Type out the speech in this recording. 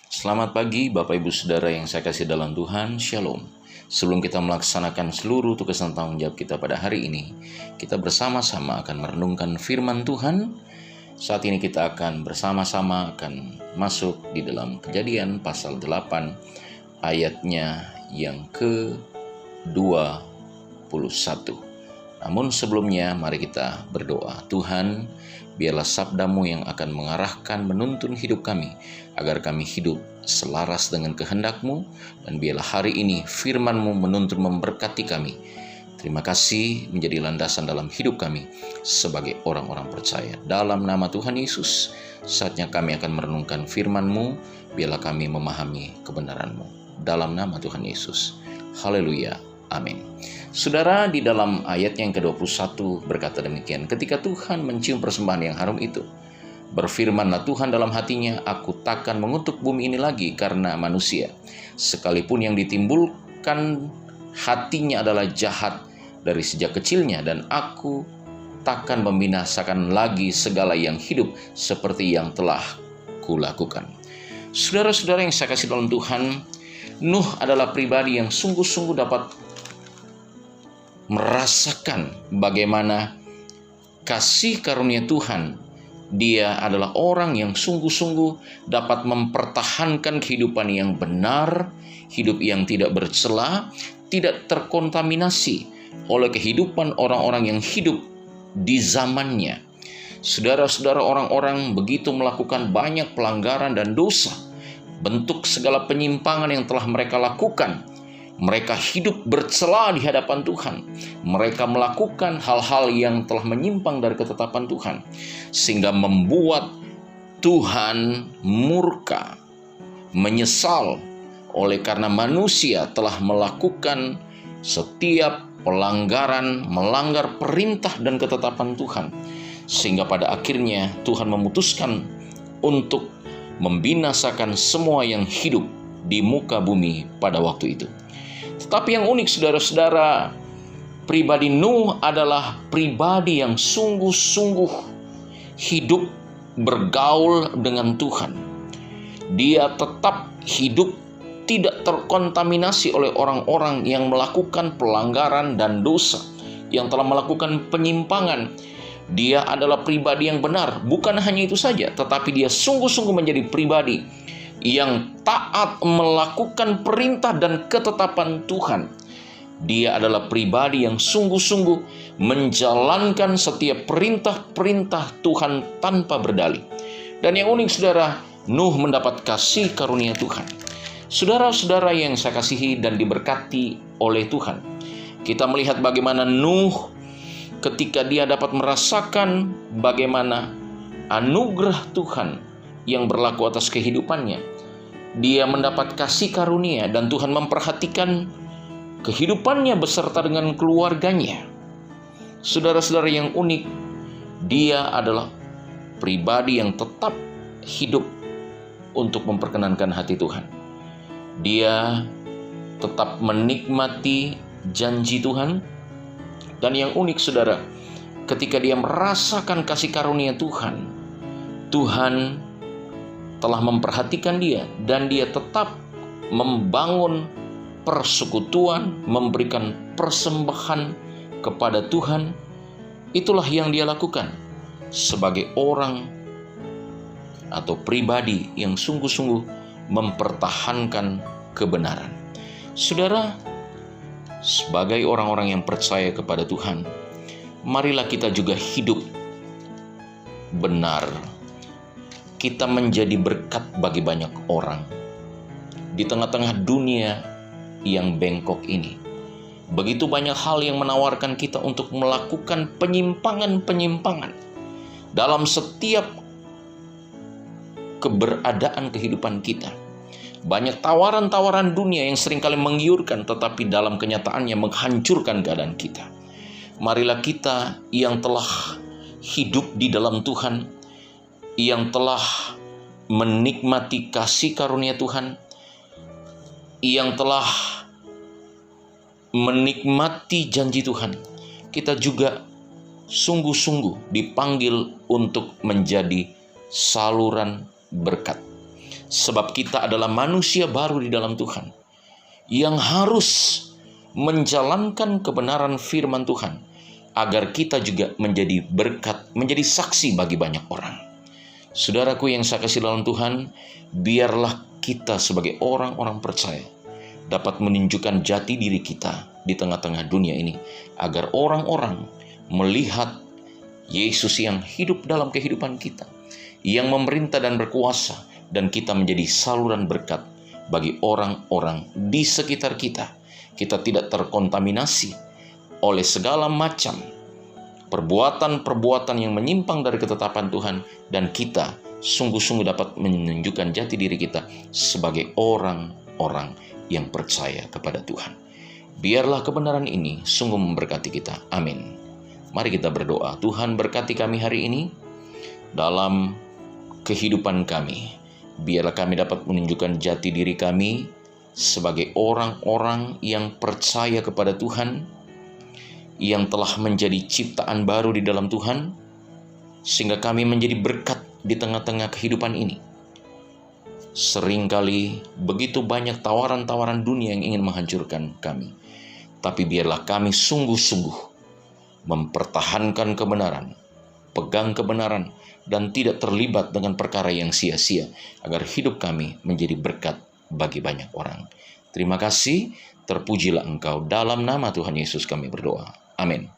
Selamat pagi Bapak Ibu Saudara yang saya kasih dalam Tuhan, Shalom. Sebelum kita melaksanakan seluruh tugas dan tanggung jawab kita pada hari ini, kita bersama-sama akan merenungkan firman Tuhan. Saat ini kita akan bersama-sama masuk di dalam Kejadian pasal 8 ayatnya yang ke-21. Namun sebelumnya mari kita berdoa. Tuhan, biarlah sabdamu yang akan mengarahkan menuntun hidup kami, agar kami hidup selaras dengan kehendak-Mu, dan biarlah hari ini firman-Mu menuntun memberkati kami. Terima kasih menjadi landasan dalam hidup kami sebagai orang-orang percaya. Dalam nama Tuhan Yesus, saatnya kami akan merenungkan firman-Mu, biarlah kami memahami kebenaran-Mu. Dalam nama Tuhan Yesus. Haleluya. Amin. Saudara, di dalam ayat yang ke-21 berkata demikian, ketika Tuhan mencium persembahan yang harum itu, berfirmanlah Tuhan dalam hatinya, aku takkan mengutuk bumi ini lagi karena manusia, sekalipun yang ditimbulkan hatinya adalah jahat dari sejak kecilnya, dan aku takkan membinasakan lagi segala yang hidup seperti yang telah kulakukan. Saudara-saudara yang saya kasih dalam Tuhan, Nuh adalah pribadi yang sungguh-sungguh dapat merasakan bagaimana kasih karunia Tuhan. Dia adalah orang yang sungguh-sungguh dapat mempertahankan kehidupan yang benar, hidup yang tidak bercela, tidak terkontaminasi oleh kehidupan orang-orang yang hidup di zamannya. Saudara-saudara, orang-orang begitu melakukan banyak pelanggaran dan dosa, bentuk segala penyimpangan yang telah mereka lakukan. Mereka hidup bercela di hadapan Tuhan. Mereka melakukan hal-hal yang telah menyimpang dari ketetapan Tuhan, sehingga membuat Tuhan murka, menyesal oleh karena manusia telah melakukan setiap pelanggaran, melanggar perintah dan ketetapan Tuhan, sehingga pada akhirnya Tuhan memutuskan untuk membinasakan semua yang hidup di muka bumi pada waktu itu. Tetapi yang unik, saudara-saudara, pribadi Nuh adalah pribadi yang sungguh-sungguh hidup bergaul dengan Tuhan. Dia tetap hidup tidak terkontaminasi oleh orang-orang yang melakukan pelanggaran dan dosa, yang telah melakukan penyimpangan. Dia adalah pribadi yang benar. Bukan hanya itu saja, tetapi dia sungguh-sungguh menjadi pribadi yang taat melakukan perintah dan ketetapan Tuhan. Dia adalah pribadi yang sungguh-sungguh menjalankan setiap perintah-perintah Tuhan tanpa berdalih. Dan yang unik, saudara, Nuh mendapat kasih karunia Tuhan. Saudara-saudara yang saya kasihi dan diberkati oleh Tuhan, kita melihat bagaimana Nuh ketika dia dapat merasakan bagaimana anugerah Tuhan yang berlaku atas kehidupannya. Dia mendapat kasih karunia dan Tuhan memperhatikan kehidupannya beserta dengan keluarganya. Saudara-saudara yang unik, dia adalah pribadi yang tetap hidup untuk memperkenankan hati Tuhan. Dia tetap menikmati janji Tuhan. Dan yang unik, saudara, ketika dia merasakan kasih karunia Tuhan, Tuhan telah memperhatikan dia, dan dia tetap membangun persekutuan, memberikan persembahan kepada Tuhan. Itulah yang dia lakukan sebagai orang atau pribadi yang sungguh-sungguh mempertahankan kebenaran. Saudara, sebagai orang-orang yang percaya kepada Tuhan, marilah kita juga hidup benar. Kita menjadi berkat bagi banyak orang di tengah-tengah dunia yang bengkok ini. Begitu banyak hal yang menawarkan kita untuk melakukan penyimpangan-penyimpangan dalam setiap keberadaan kehidupan kita. Banyak tawaran-tawaran dunia yang seringkali menggiurkan, tetapi dalam kenyataannya menghancurkan keadaan kita. Marilah kita yang telah hidup di dalam Tuhan, yang telah menikmati kasih karunia Tuhan, yang telah menikmati janji Tuhan, kita juga sungguh-sungguh dipanggil untuk menjadi saluran berkat. Sebab kita adalah manusia baru di dalam Tuhan yang harus menjalankan kebenaran firman Tuhan agar kita juga menjadi berkat, menjadi saksi bagi banyak orang. Saudaraku yang saya kasih dalam Tuhan, biarlah kita sebagai orang-orang percaya dapat menunjukkan jati diri kita di tengah-tengah dunia ini, agar orang-orang melihat Yesus yang hidup dalam kehidupan kita, yang memerintah dan berkuasa, dan kita menjadi saluran berkat bagi orang-orang di sekitar kita. Kita tidak terkontaminasi oleh segala macam perbuatan-perbuatan yang menyimpang dari ketetapan Tuhan, dan kita sungguh-sungguh dapat menunjukkan jati diri kita sebagai orang-orang yang percaya kepada Tuhan. Biarlah kebenaran ini sungguh memberkati kita. Amin. Mari kita berdoa. Tuhan, berkati kami hari ini dalam kehidupan kami. Biarlah kami dapat menunjukkan jati diri kami sebagai orang-orang yang percaya kepada Tuhan, yang telah menjadi ciptaan baru di dalam Tuhan, sehingga kami menjadi berkat di tengah-tengah kehidupan ini. Seringkali begitu banyak tawaran-tawaran dunia yang ingin menghancurkan kami, tapi biarlah kami sungguh-sungguh mempertahankan kebenaran, pegang kebenaran, dan tidak terlibat dengan perkara yang sia-sia, agar hidup kami menjadi berkat bagi banyak orang. Terima kasih, terpujilah Engkau. Dalam nama Tuhan Yesus kami berdoa. Amin.